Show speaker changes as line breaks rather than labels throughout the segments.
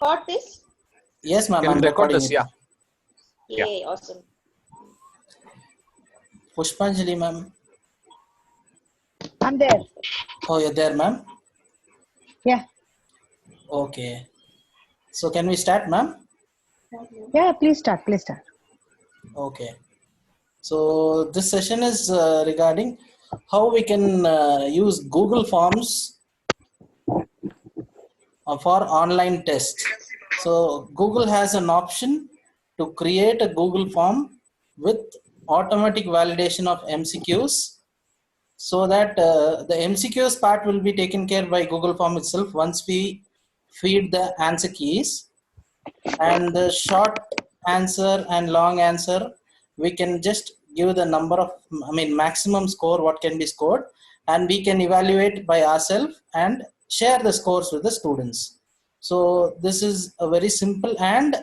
record this?
Yes, ma'am.
Can
I'm
we record
recording
this?
it.
Yeah.
Yay, awesome.
Pushpanjali, ma'am.
I'm there.
Oh, you're there, ma'am.
Yeah.
Okay. So can we start, ma'am?
Yeah, please start. Please start.
Okay. So this session is regarding how we can use Google Forms for online test. So Google has an option to create a Google form with automatic validation of MCQs, so that the MCQs part will be taken care by Google form itself once we feed the answer keys, and the short answer and long answer we can just give the number of, maximum score what can be scored, and we can evaluate by ourselves and share the scores with the students. So this is a very simple and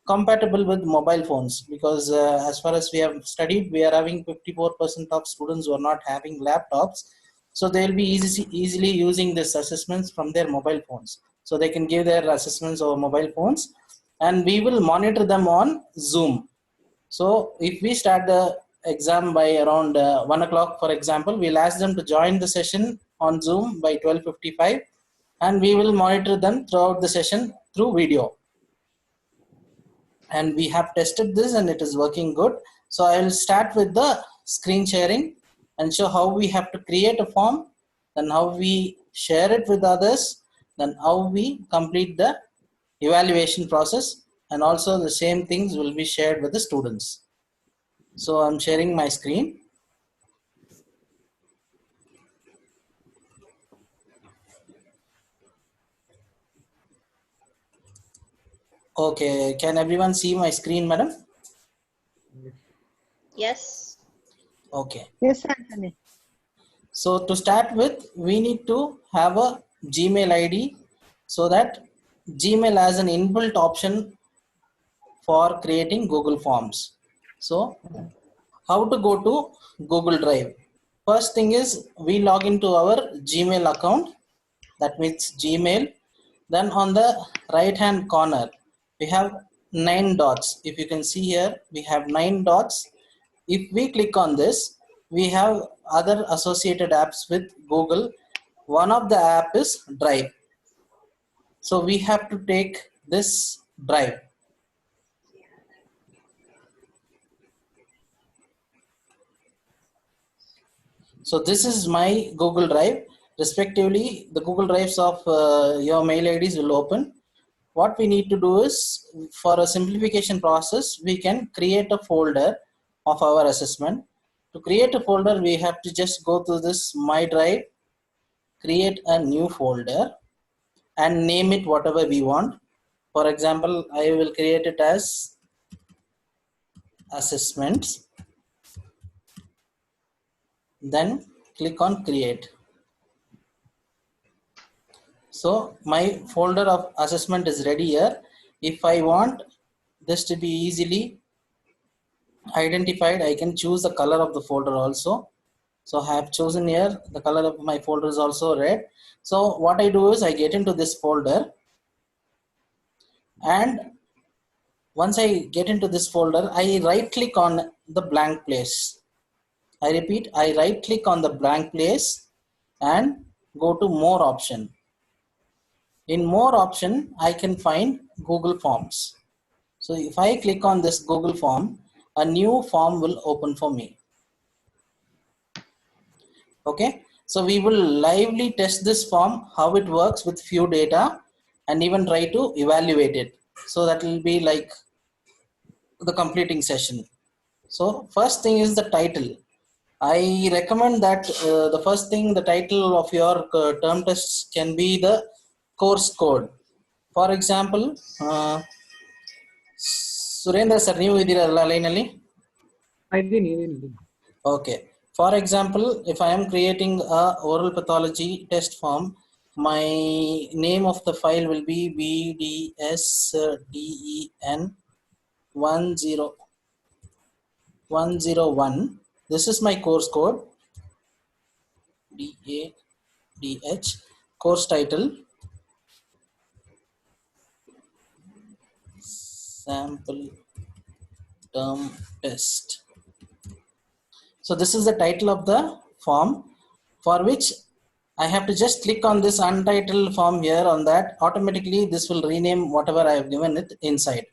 compatible with mobile phones, because as far as we have studied, we are having 54% of students who are not having laptops, so they'll be easily using this assessments from their mobile phones, so they can give their assessments over mobile phones, and we will monitor them on Zoom. So if we start the exam by around 1 o'clock, for example, we'll ask them to join the session on Zoom by 12:55, and we will monitor them throughout the session through video. And we have tested this and it is working good. So I will start with the screen sharing and show how we have to create a form, then how we share it with others, then how we complete the evaluation process, and also the same things will be shared with the students. So I'm sharing my screen. Okay, can everyone see my screen, madam?
Yes.
Okay.
Yes, Anthony.
So to start with, we need to have a Gmail ID, so that Gmail has an inbuilt option for creating Google Forms. So how to go to Google Drive? First thing is we log into our Gmail account, that means Gmail. Then on the right hand corner, we have 9 dots. If you can see here, we have 9 dots. If we click on this, we have other associated apps with Google. One of the app is Drive. So we have to take this Drive. So this is my Google Drive. Respectively, the Google Drives of your mail IDs will open. What we need to do is, for a simplification process, we can create a folder of our assessment. To create a folder, we have to just go to this My Drive, create a new folder, and name it whatever we want. For example, I will create it as assessments. Then click on create. So my folder of assessment is ready here. If I want this to be easily identified, I can choose the color of the folder also. So I have chosen here, the color of my folder is also red. So what I do is I get into this folder, and once I get into this folder, I right click on the blank place. I repeat, I right click on the blank place and go to more option. In more option, I can find Google Forms. So if I click on this Google form, a new form will open for me. Okay, so we will lively test this form, how it works with few data, and even try to evaluate it. So that will be like the completing session. So first thing is the title. I recommend that the first thing, the title of your term tests can be the course code. For example, Surendra sir, ನೀವು ಇದ್ದೀರಲ್ಲ ಲೈನಲ್ಲಿ? Okay. For example, if I am creating a oral pathology test form, my name of the file will be BDSDEN10101. This is my course code. DADH. Course title. sample term test. So this is the title of the form, for which I have to just click on this untitled form here. On that, automatically this will rename whatever I have given it inside.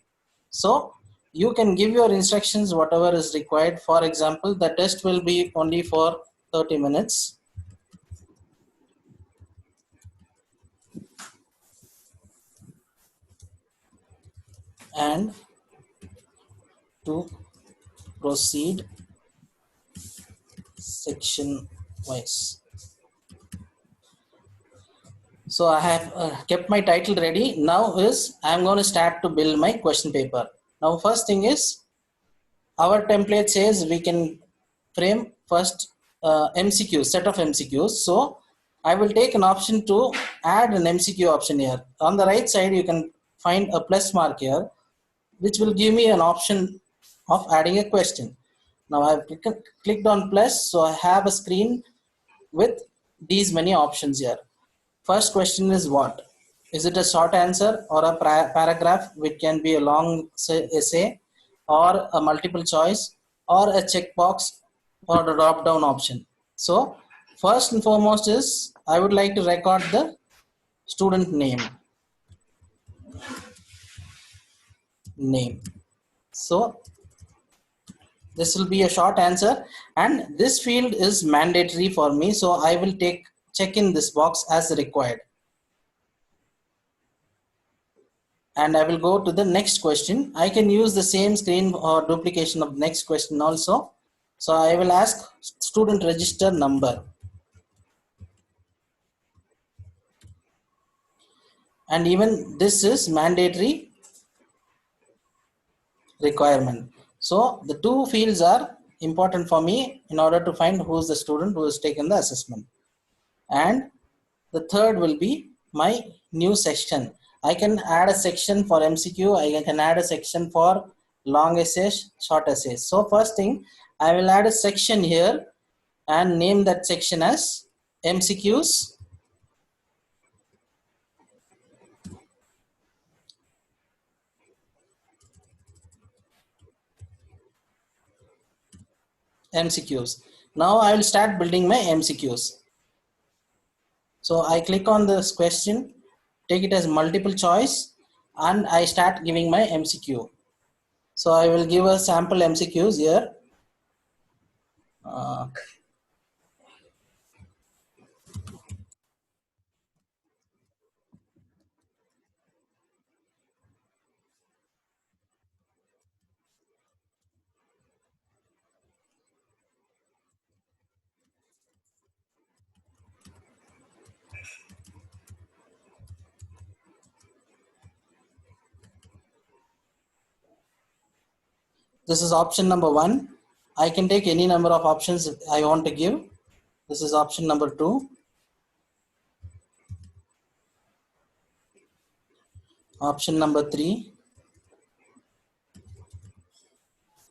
So you can give your instructions whatever is required. For example, the test will be only for 30 minutes. And to proceed section wise. So I have kept my title ready. Now is I'm going to start to build my question paper. Now first thing is, our template says we can frame first MCQ, set of MCQs. So I will take an option to add an MCQ option here. On the right side, you can find a plus mark here, which will give me an option of adding a question. Now I've clicked on plus, so I have a screen with these many options here. First question is what? Is it a short answer or a paragraph, which can be a long essay, or a multiple choice, or a checkbox, or a drop down option? So first and foremost is I would like to record the student name. So this will be a short answer, and this field is mandatory for me, so I will check in this box as required. And I will go to the next question. I can use the same screen or duplication of next question also. So I will ask student register number. And even this is mandatory requirement. So the two fields are important for me in order to find who is the student who has taken the assessment. And the third will be my new section. I can add a section for MCQ. I can add a section for long essays, short essays. So first thing, I will add a section here and name that section as MCQs. MCQs. Now I will start building my MCQs. So I click on this question, take it as multiple choice, and I start giving my MCQ. So I will give a sample MCQs here. This is option number 1. I can take any number of options I want to give. This is option number 2. Option number 3.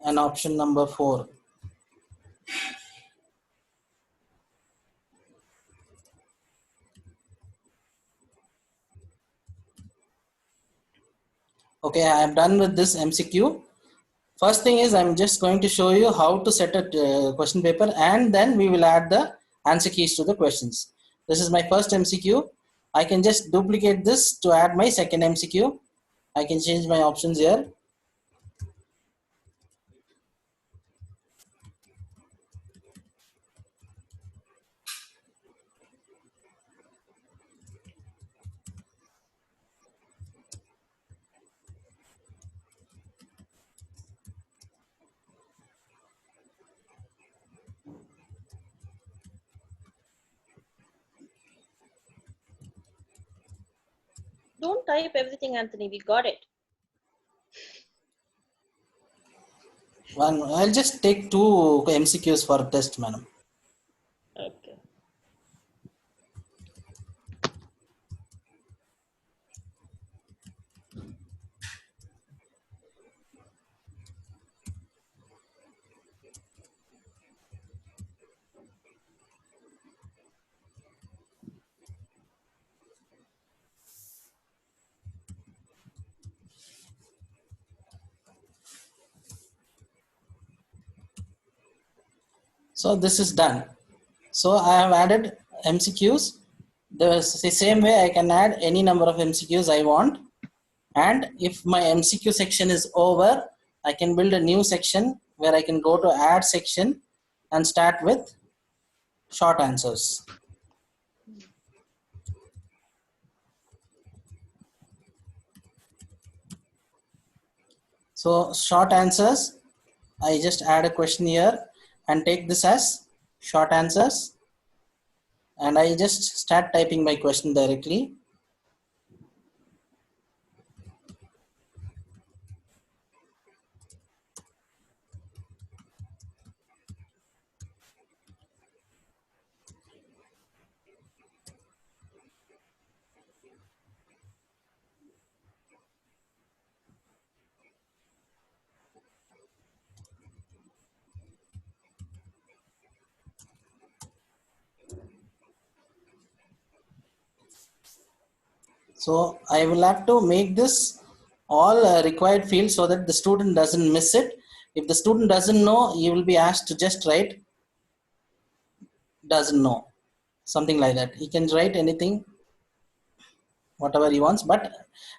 And option number 4. Okay, I am done with this MCQ. First thing is I'm just going to show you how to set a question paper, and then we will add the answer keys to the questions. This is my first MCQ. I can just duplicate this to add my second MCQ. I can change my options here.
Don't type everything, Anthony. We got it.
I'll just take 2 MCQs for a test, madam.
Okay.
So this is done. So I have added MCQs. The same way I can add any number of MCQs I want. And if my MCQ section is over, I can build a new section where I can go to add section and start with short answers. So short answers, I just add a question here and take this as short answers. And I just start typing my question directly. So I will have to make this all required fields so that the student doesn't miss it. If the student doesn't know, he will be asked to just write doesn't know, something like that. He can write anything, whatever he wants, but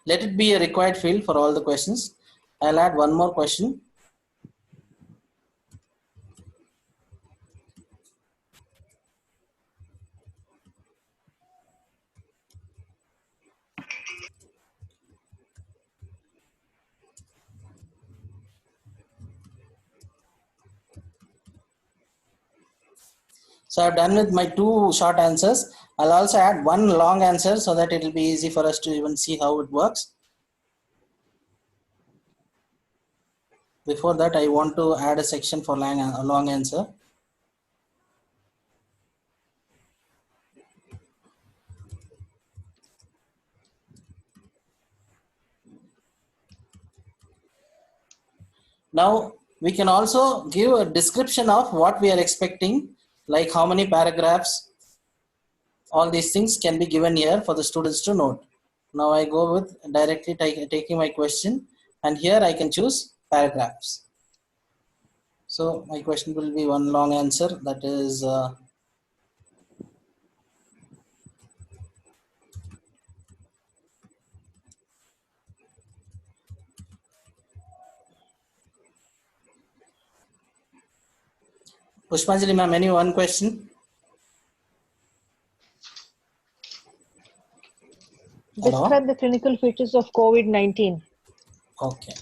let it be a required field for all the questions. I'll add one more question. So I've done with my two short answers. I'll also add one long answer so that it will be easy for us to even see how it works. Before that, I want to add a section for long answer. Now we can also give a description of what we are expecting, like how many paragraphs. All these things can be given here for the students to note. Now I go with directly taking my question, and here I can choose paragraphs. So my question will be one long answer, that is Pushpanjali ma'am, any one question? Hello?
Describe the clinical features of COVID-19.
Okay.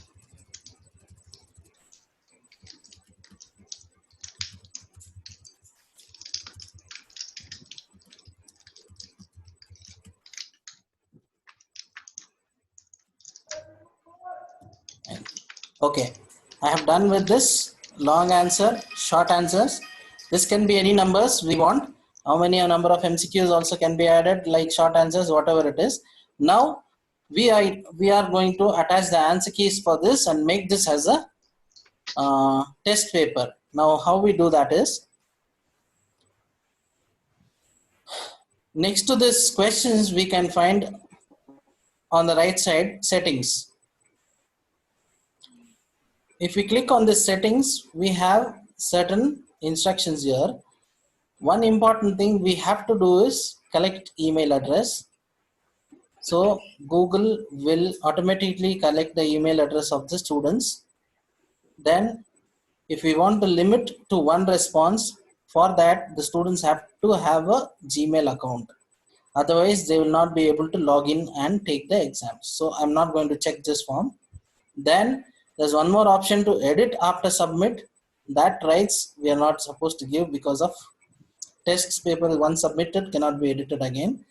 Okay, I have done with this long answer, short answers. This can be any numbers we want. How many a number of MCQs also can be added, like short answers, whatever it is. Now we are going to attach the answer keys for this and make this as a test paper. Now how we do that is, next to this questions we can find on the right side settings. If we click on this settings, we have certain instructions here. One important thing we have to do is collect email address. So Google will automatically collect the email address of the students. Then if we want to limit to one response, for that the students have to have a Gmail account. Otherwise they will not be able to log in and take the exam. So I'm not going to check this form. Then there's one more option to edit after submit. That rights we are not supposed to give because of test paper once submitted cannot be edited again.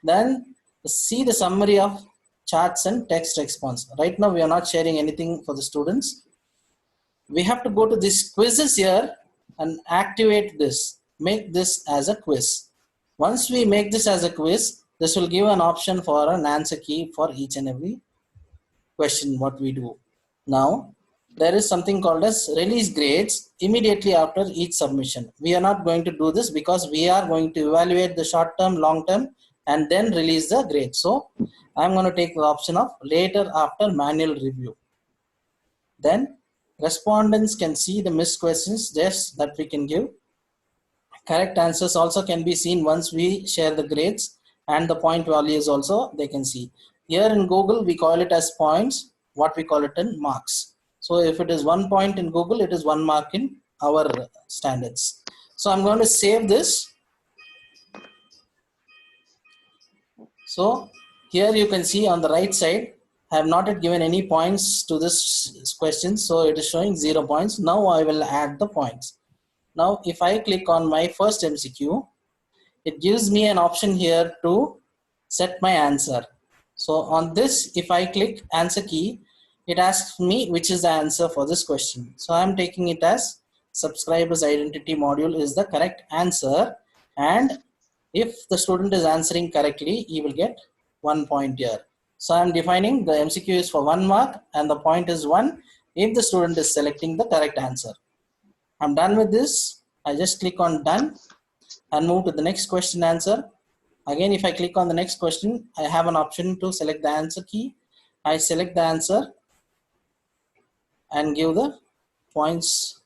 Then see the summary of charts and text response. Right now we are not sharing anything for the students. We have to go to these quizzes here and activate this. Make this as a quiz. Once we make this as a quiz, this will give an option for an answer key for each and every question what we do. Now there is something called as release grades immediately after each submission. We are not going to do this because we are going to evaluate the short term, long term, and then release the grade. So I'm going to take the option of later after manual review. Then respondents can see the missed questions just that we can give. correct answers also can be seen once we share the grades, and the point values also they can see. Here in Google, we call it as points, what we call it in marks. So if it is 1 point in Google, it is 1 mark in our standards. So I'm going to save this. So here you can see on the right side, I have not yet given any points to this question. So it is showing 0 points. Now I will add the points. Now if I click on my first MCQ, it gives me an option here to set my answer. So on this, if I click answer key, it asks me which is the answer for this question. So I'm taking it as subscriber's identity module is the correct answer, and if the student is answering correctly, he will get 1 point here. So I'm defining the MCQ is for 1 mark and the point is 1 if the student is selecting the correct answer. I'm done with this. I just click on done and move to the next question answer. Again, if I click on the next question, I have an option to select the answer key. I select the answer and give the points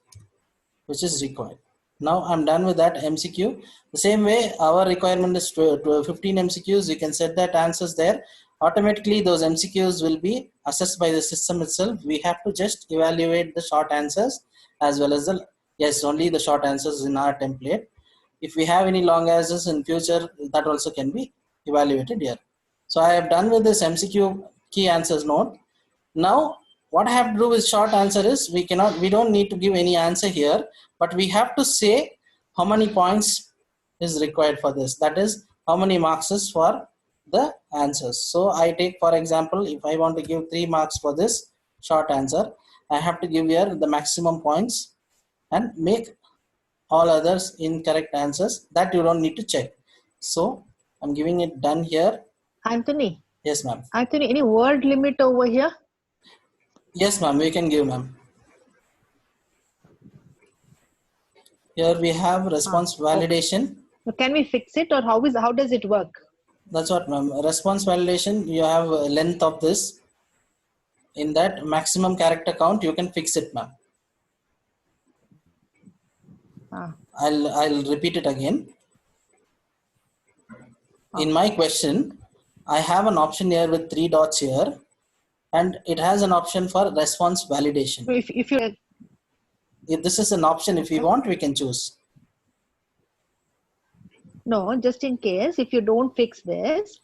which is required. Now I'm done with that MCQ. The same way our requirement is to 15 MCQs. You can set that answers there. Automatically those MCQs will be assessed by the system itself. We have to just evaluate the short answers as well as the, yes, only the short answers in our template. If we have any long answers in future, that also can be evaluated here. So I have done with this MCQ key answers node. Now what I have to do with short answer is we don't need to give any answer here, but we have to say how many points is required for this. That is how many marks is for the answers. So I take, for example, if I want to give 3 marks for this short answer, I have to give here the maximum points and make all others incorrect answers that you don't need to check. So I'm giving it done here.
Anthony,
Yes, ma'am.
Anthony, any word limit over here?
Yes, ma'am, we can give, ma'am. Here we have response validation.
So can we fix it, or how does it work?
That's what, ma'am. Response validation, you have a length of this. In that maximum character count, you can fix it, ma'am. I'll repeat it again. In my question, I have an option here with 3 dots here, and it has an option for response validation.
So
If this is an option, if we want, we can choose.
no, just in case, if you don't fix this,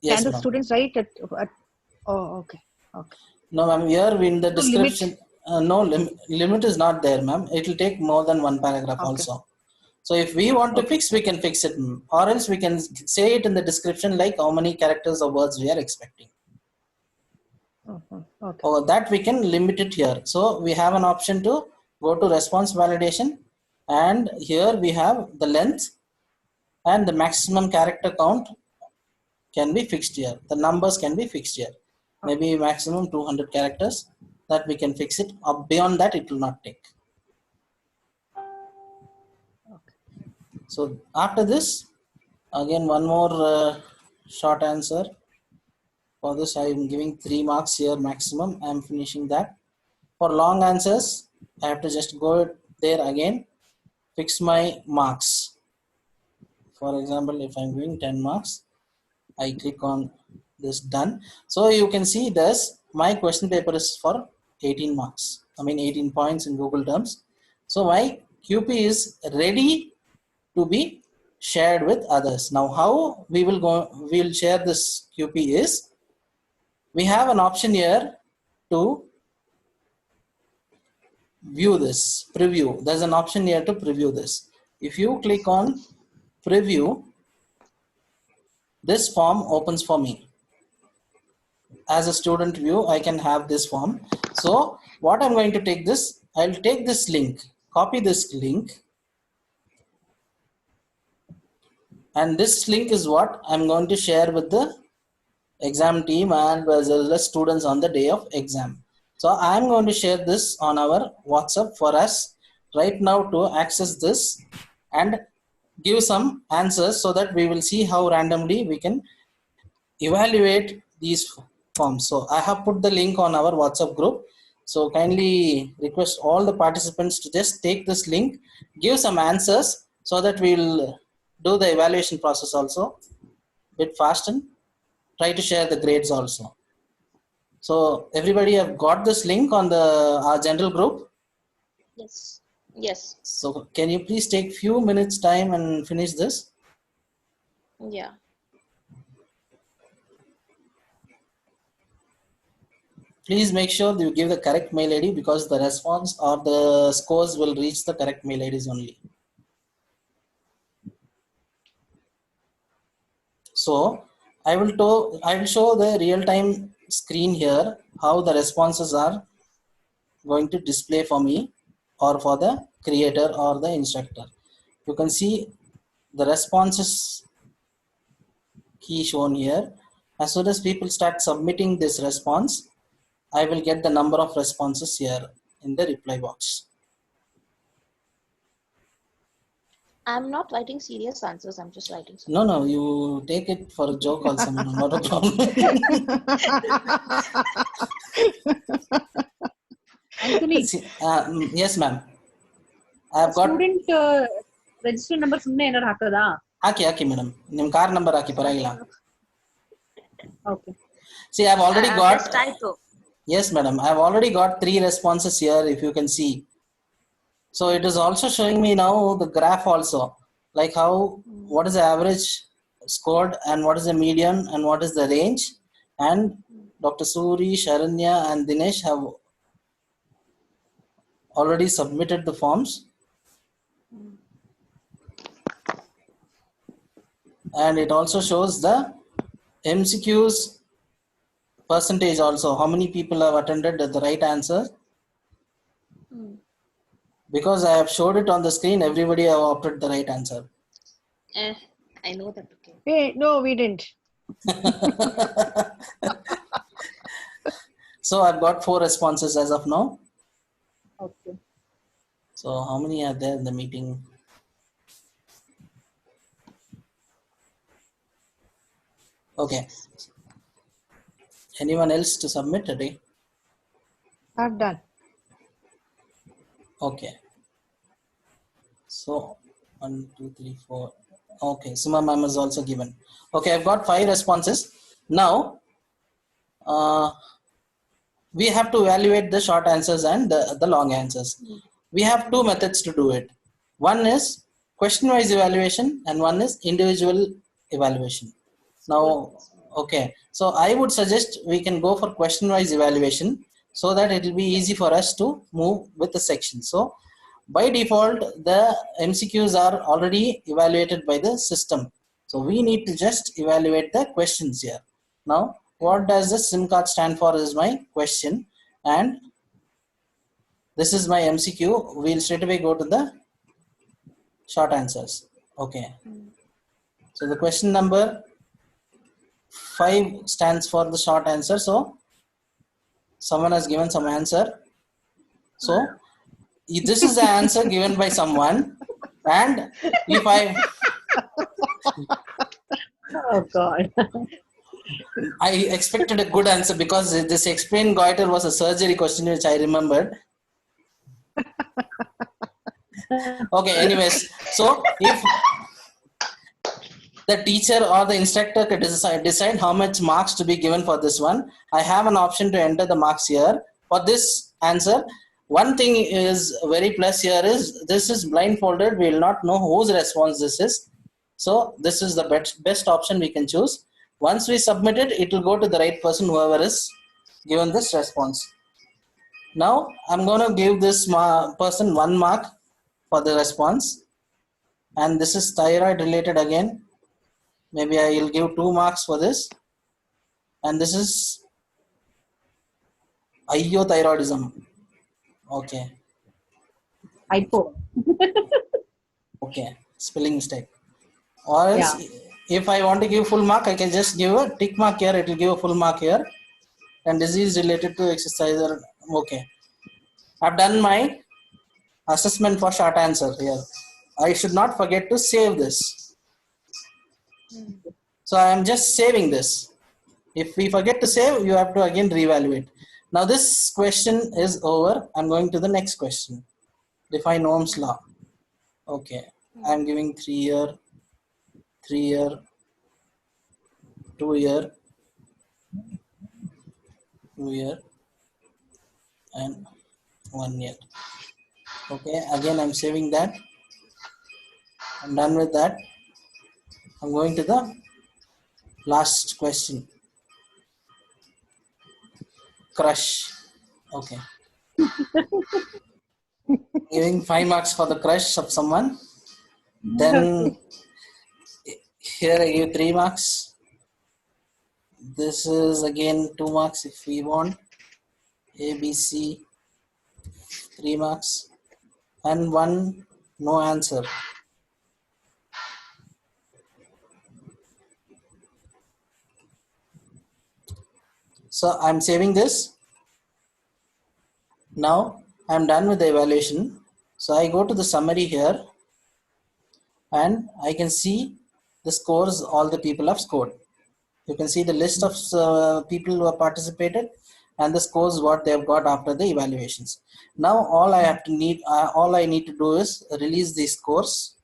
Yes,
can the
ma'am.
students write at oh, okay.
No, ma'am, here in the
No
description, limit is not there, ma'am. It will take more than 1 paragraph also. So if we want to fix, we can fix it, or else we can say it in the description like how many characters or words we are expecting.
Okay.
Or that we can limit it here. So we have an option to go to response validation, and here we have the length and the maximum character count can be fixed here. The numbers can be fixed here. Maybe maximum 200 characters, that we can fix it. Beyond that, it will not take. So after this, again one more short answer. For this, I am giving 3 marks here maximum. I am finishing that. For long answers, I have to just go there again, fix my marks. For example, if I'm giving 10 marks, I click on this done. So you can see this, my question paper is for 18 marks. I mean 18 points in Google terms. So my QP is ready to be shared with others. Now how we will share this QP is, we have an option here to view this, preview. There's an option here to preview this. If you click on preview, this form opens for me. As a student view, I can have this form. So what I'm going to take this, I'll take this link, copy this link, and this link is what I'm going to share with the exam team and as well as students on the day of exam. So I'm going to share this on our WhatsApp for us right now to access this and give some answers, so that we will see how randomly we can evaluate these forms. So I have put the link on our WhatsApp group. So kindly request all the participants to just take this link, give some answers, so that we'll do the evaluation process also bit fast and try to share the grades also. So everybody have got this link on the our general group.
Yes. Yes.
So can you please take few minutes time and finish this?
Yeah.
Please make sure that you give the correct mail ID, because the response or the scores will reach the correct mail IDs only. So I will show the real-time screen here, how the responses are going to display for me or for the creator or the instructor. You can see the responses key shown here. As soon as people start submitting this response, I will get the number of responses here in the reply box.
I'm not writing serious answers. I'm just writing some.
No, you take it for a joke also, madam, not a problem.
Anthony,
Yes, ma'am. I have got.
student register number ಸುಮ್ಮನೆ ಏನಾರು ಹಾಕದಾ?
ಹಾಕಿ madam, ನಿಮ್ಮ car number ಹಾಕಿ ಪರವಾಗಿಲ್ಲ.
Okay.
See, I have already got.
Just type.
Yes, madam. I have already got 3 responses here, if you can see. So it is also showing me now the graph also, like how, what is the average scored and what is the median and what is the range. And Dr. Suri, Sharanya and Dinesh have already submitted the forms. And it also shows the MCQs percentage also, how many people have attended the right answer. Because I have showed it on the screen, everybody have opted the right answer.
I know that. Okay.
Hey, no, we didn't.
So I've got 4 responses as of now.
Okay.
So how many are there in the meeting? Okay. Anyone else to submit today?
I've done.
Okay. So 1, 2, 3, 4. Okay, Sima ma'am is also given. Okay, I've got 5 responses. Now, we have to evaluate the short answers and the long answers. We have 2 methods to do it. One is question-wise evaluation and one is individual evaluation. Now, okay, so I would suggest we can go for question-wise evaluation so that it will be easy for us to move with the section. So by default, the MCQs are already evaluated by the system. So we need to just evaluate the questions here. Now, what does the SIM card stand for is my question, and this is my MCQ. We'll straight away go to the short answers. Okay. So the question number 5 stands for the short answer. So someone has given some answer. So this is the answer given by someone, and if I
Oh God.
expected a good answer, because this explain goiter was a surgery question which I remembered. Okay, anyways, so if the teacher or the instructor could decide how much marks to be given for this one, I have an option to enter the marks here for this answer. One thing is very plus here is this is blindfolded. We will not know whose response this is. So this is the best option we can choose. Once we submit it, it will go to the right person, whoever is given this response. Now I'm going to give this person 1 mark for the response, and this is thyroid related again. Maybe I will give 2 marks for this, and this is iothyroidism. Okay.
Hypo.
Okay, spelling mistake. Or else, if I want to give full mark, I can just give a tick mark here. It will give a full mark here. And disease related to exercise. Okay. I've done my assessment for short answer here. I should not forget to save this. So I am just saving this. If we forget to save, you have to again reevaluate. Now this question is over. I'm going to the next question. Define Ohm's law. Okay. I'm giving 3 year, 3 year, 2 year, 2 year, and 1 year. Okay, again I'm saving that. I'm done with that. I'm going to the last question. Crush. Okay. Giving 5 marks for the crush of someone. Then here I give 3 marks. This is again 2 marks if we want. A, B, C, 3 marks. And 1 no answer. So I'm saving this. Now I'm done with the evaluation. So I go to the summary here and I can see the scores all the people have scored. You can see the list of people who have participated and the scores what they have got after the evaluations. Now all I need to do is release these scores,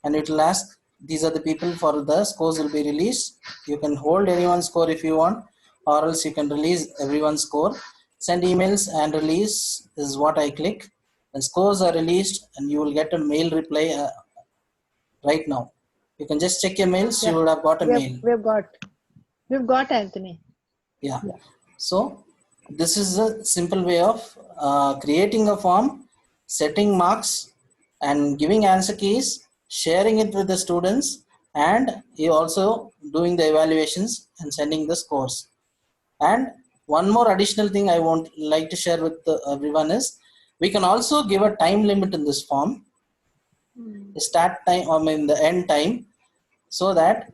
and it will ask these are the people for the scores will be released. You can hold anyone's score if you want, or else you can release everyone's score. Send emails and release is what I click. The scores are released and you will get a mail reply right now. You can just check your mails.
Yeah.
You would have got a mail.
We've got Anthony.
Yeah. So this is a simple way of creating a form, setting marks, and giving answer keys, sharing it with the students, and you also doing the evaluations and sending the scores. And one more additional thing I want like to share with everyone is we can also give a time limit in this form, the start time or the end time, so that,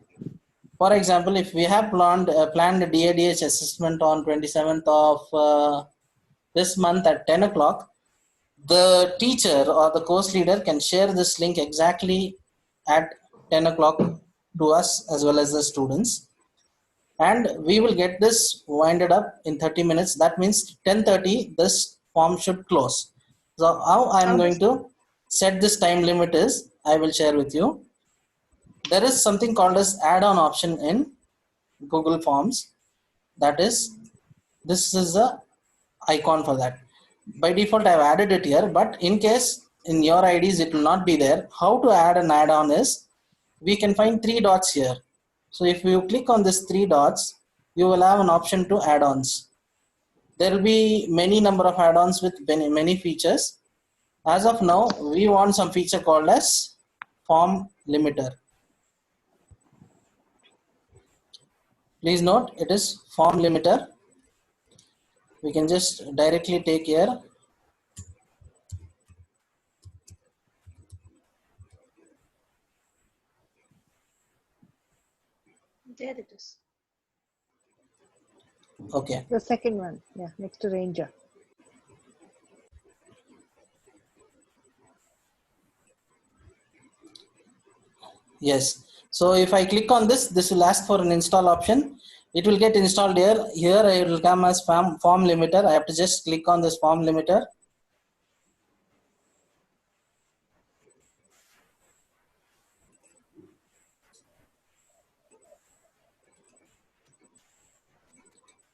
for example, if we have planned a DADH assessment on 27th of this month at 10 o'clock, the teacher or the course leader can share this link exactly at 10 o'clock to us as well as the students. And we will get this winded up in 30 minutes. That means 10:30 this form should close. So how I'm going to set this time limit is I will share with you. There is something called as add-on option in Google Forms. That is, this is a icon for that. By default I've added it here, but in case in your IDs it will not be there. How to add an add-on is we can find 3 dots here. So if you click on this 3 dots, you will have an option to add-ons. There will be many number of add-ons with many features. As of now, we want some feature called as form limiter. Please note it is form limiter. We can just directly take here.
There it is.
Okay.
The second one, yeah, next to Ranger.
Yes. So if I click on this, this will ask for an install option. It will get installed here. Here it will come as form limiter. I have to just click on this form limiter.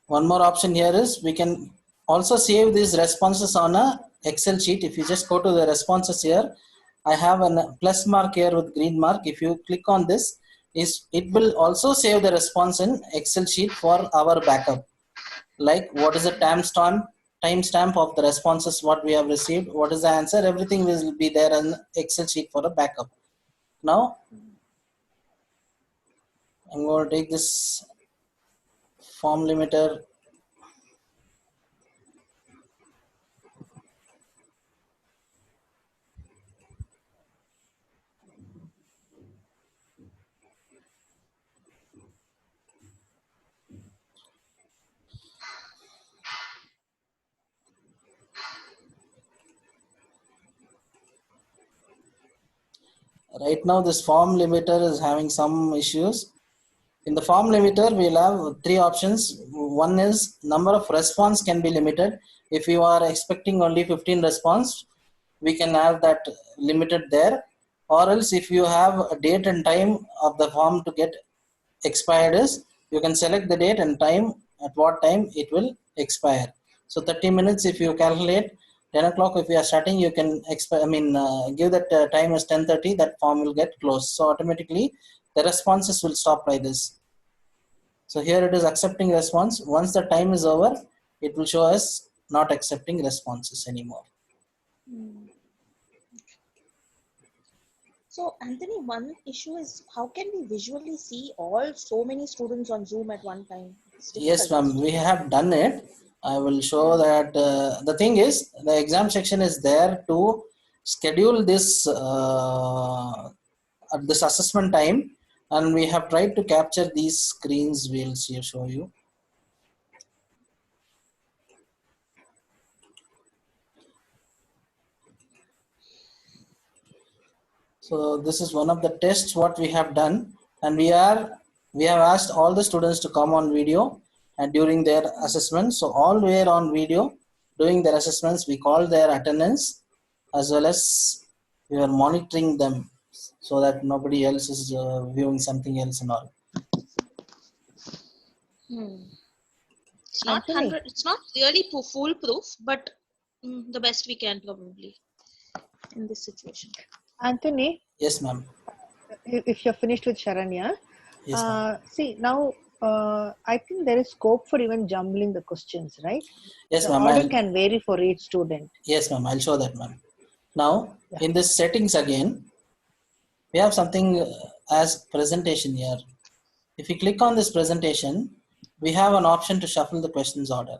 One more option here is we can also save these responses on a Excel sheet. If you just go to the responses here, I have a plus mark here with green mark. If you click on this, it will also save the response in Excel sheet for our backup. Like what is the timestamp of the responses what we have received, what is the answer, everything will be there in Excel sheet for a backup. Now I'm going to take this form limiter. Right now this form limiter is having some issues. In the form limiter, we'll have 3 options. One is number of response can be limited. If you are expecting only 15 response, we can have that limited there. or else if you have a date and time of the form to get expired is, you can select the date and time at what time it will expire. So 30 minutes, if you calculate 10 o'clock, if you are starting, you can give that time as 10:30, that form will get closed. So automatically the responses will stop by this. So here it is accepting response. Once the time is over, it will show us not accepting responses anymore.
So Anthony, one issue is how can we visually see all so many students on Zoom at one time? It's
Yes,
difficult.
ma'am, we have done it. I will show that the thing is, the exam section is there to schedule this assessment time, and we have tried to capture these screens. We'll show you. So this is one of the tests what we have done, and we have asked all the students to come on video and during their assessment. So all were on video doing their assessments. We called their attendance as well as we were monitoring them so that nobody else is viewing something else and all.
It's not
Anthony.
100. It's not really foolproof, but the best we can probably in this situation.
Anthony,
Yes, ma'am.
if you're finished with Sharanya,
Yes, ma'am.
see now, I think there is scope for even jumbling the questions, right?
Yes,
The
ma'am.
order can vary for each student.
Yes, ma'am. I'll show that, ma'am. Now, in this settings again, we have something as presentation here. If you click on this presentation, we have an option to shuffle the questions order.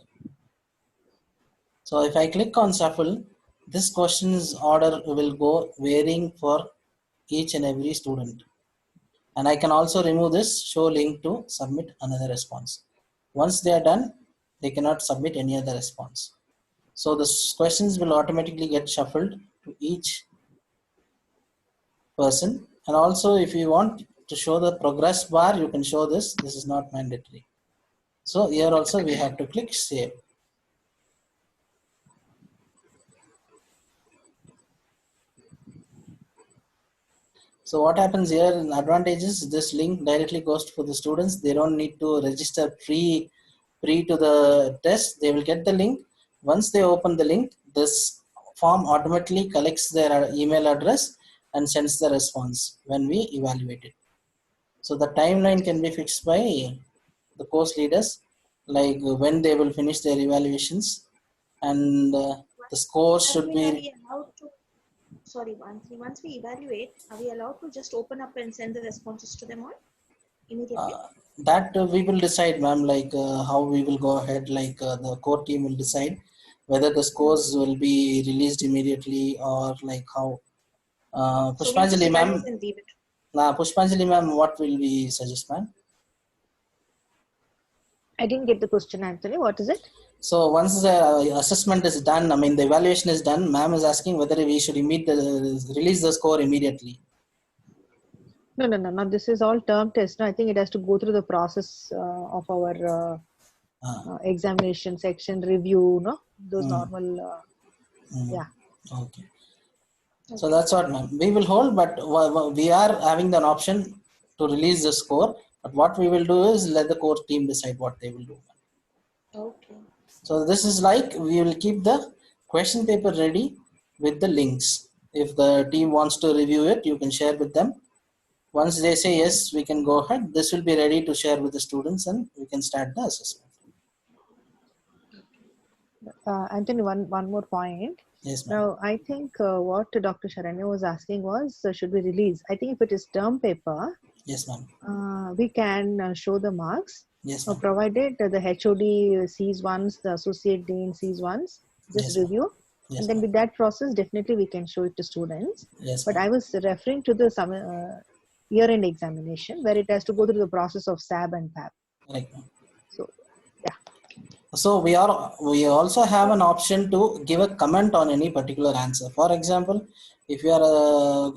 So if I click on shuffle, this questions order will go varying for each and every student. And I can also remove this show link to submit another response. Once they are done, they cannot submit any other response. So the questions will automatically get shuffled to each person. And also if you want to show the progress bar, you can show this. This is not mandatory. So here also we have to click save. So what happens here in advantages, this link directly goes for the students. They don't need to register pre to the test. They will get the link. Once they open the link, this form automatically collects their email address and sends the response when we evaluate it. So the timeline can be fixed by the course leaders, like when they will finish their evaluations, and the scores should
Are
be.
we allowed to? Sorry, Anthony. Once we evaluate, are we allowed to just open up and send the responses to them all immediately?
That we will decide, ma'am, like how we will go ahead, like the core team will decide whether the scores will be released immediately or like how.
So we'll
Pushpanjali
just
ma'am,
revise and leave it.
Pushpanjali ma'am, what will we suggest, ma'am?
I didn't get the question, Anthony. What is it?
So once the assessment is done, I mean the evaluation is done, ma'am is asking whether we should release the score immediately.
No. This is all term test. No, I think it has to go through the process of our examination section review. No, those normal. Yeah.
Okay. So that's what, ma'am. We will hold, but we are having an option to release the score. But what we will do is let the core team decide what they will do.
Okay.
So this is like we will keep the question paper ready with the links. If the team wants to review it, you can share with them. Once they say yes, we can go ahead. This will be ready to share with the students and we can start the assessment.
Anthony, one more point.
Yes, ma'am.
Now, I think what Dr. Sharanya was asking was, should we release? I think if it is term paper,
Yes, ma'am.
we can show the marks.
Yes,
Now,
ma'am.
provided the HOD sees once, the associate dean sees once, just
Yes, ma'am.
review.
Yes,
And then
ma'am.
with that process, definitely we can show it to students.
Yes,
But
ma'am.
I was referring to the year-end examination where it has to go through the process of SAB and PAB.
Right, ma'am.
So, yeah.
So we also have an option to give a comment on any particular answer. For example, if you are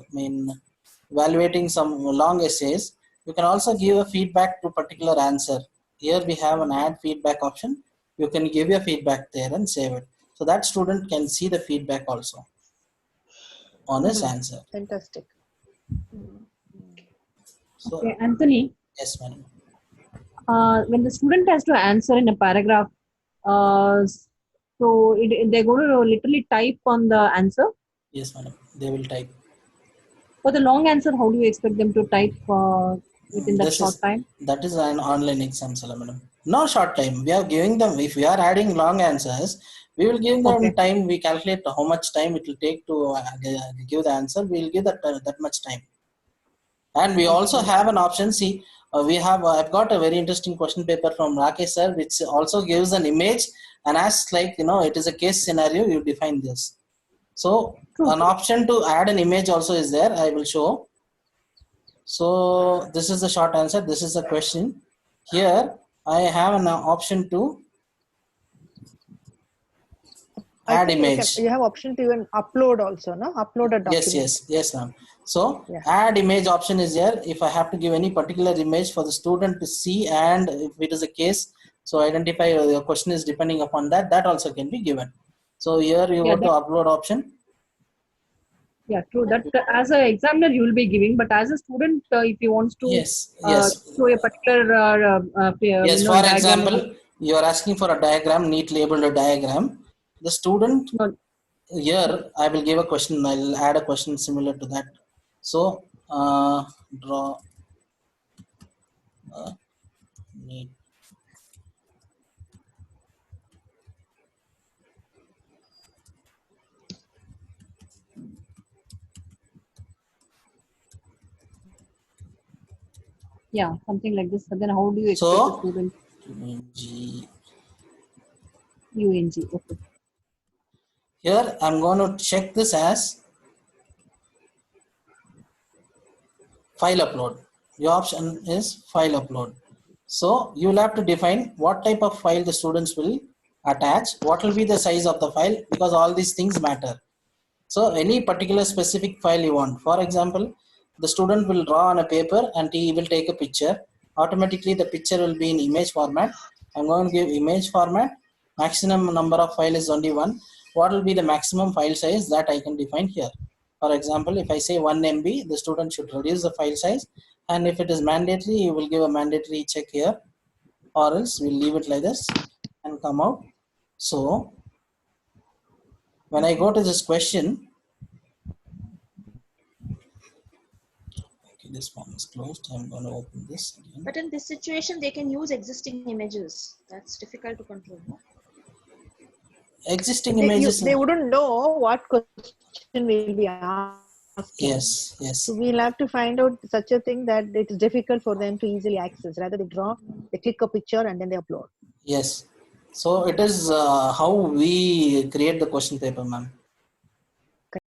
evaluating some long essays, you can also give a feedback to particular answer. Here we have an add feedback option. You can give your feedback there and save it. So that student can see the feedback also on his answer.
Fantastic.
So
Okay, Anthony,
yes, madam.
when the student has to answer in a paragraph, so they're going to literally type on the answer.
Yes, madam. They will type.
For the long answer, how do you expect them to type within that
This
short
is
time?
that is an online exam, sir, madam. No short time. We are giving them. If we are adding long answers, we will give them
Okay.
time. We calculate how much time it will take to give the answer. We will give that much time. And we also have an option. See, we have. I've got a very interesting question paper from Rakesh sir, which also gives an image and asks like it is a case scenario. You define this. So
True.
an option to add an image also is there. I will show. So this is the short answer. This is the question. Here I have an option to
I
add
think
image.
you have option to even upload also, no? Upload a document.
Yes, ma'am. So
Yeah.
add image option is here. If I have to give any particular image for the student to see, and if it is a case, so identify your question is depending upon that. That also can be given. So here you
Yeah,
go to upload option.
Yeah, true. That as an examiner you will be giving, but as a student, if he wants to
Yes.
show a particular
Yes. For
diagram.
example, you are asking for a diagram, neat labeled diagram. The student
No,
here I will give a question. I'll add a question similar to that. So draw a neat.
yeah, something like this. And then how do you expect the
So
student?
G.
UNG. Okay.
Here I'm going to check this as file upload. Your option is file upload. So you will have to define what type of file the students will attach, what will be the size of the file, because all these things matter. So any particular specific file you want. For example, the student will draw on a paper and he will take a picture. Automatically the picture will be in image format. I'm going to give image format. Maximum number of file is only one. What will be the maximum file size that I can define here? For example, if I say 1 MB, the student should reduce the file size. And if it is mandatory, you will give a mandatory check here, or else we'll leave it like this and come out. So when I go to this question, okay, this form is closed. I'm going to open this again.
But in this situation, they can use existing images. That's difficult to control. No?
Existing images.
They wouldn't know what question will be asking.
Yes.
So we'll have to find out such a thing that it is difficult for them to easily access. Rather, they draw, they click a picture, and then they upload.
Yes. So it is how we create the question paper, ma'am.